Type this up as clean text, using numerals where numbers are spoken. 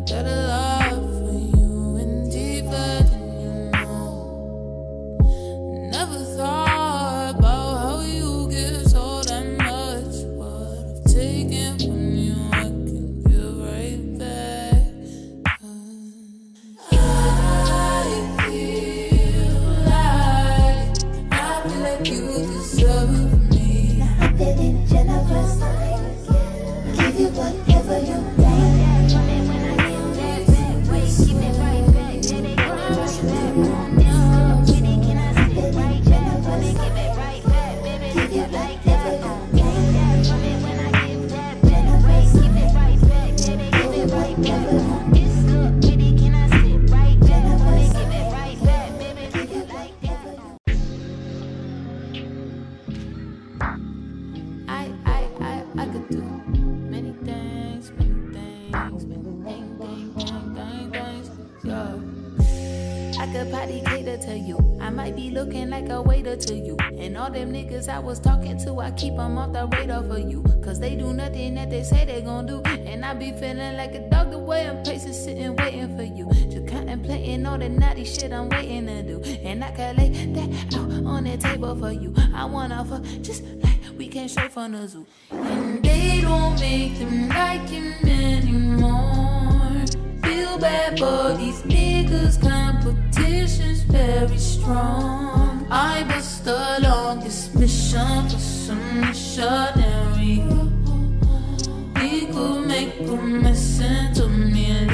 Got a love for you and deeper than you know. Never thought about how you give so damn much. What I've taken from you, I can give right back. I feel like you deserve me. Now I'm feeling generous. Give you whatever you want. I could do many things, yeah. I could probably cater to you. I might be looking like a waiter to you. And all them niggas I was talking to, I keep them off the radar for you. Cause they do nothing that they say they gon' do. And I be feeling like a dog the way I'm pacing, sitting, waiting for you. Just contemplating all the naughty shit I'm waiting to do. And I can lay that out on the table for you. I wanna fuck just like we came straight from the zoo. And they don't make them like him anymore. Feel bad for these niggas, competition's very strong. I bust the longest mission for some missionary. He could make a mess into me.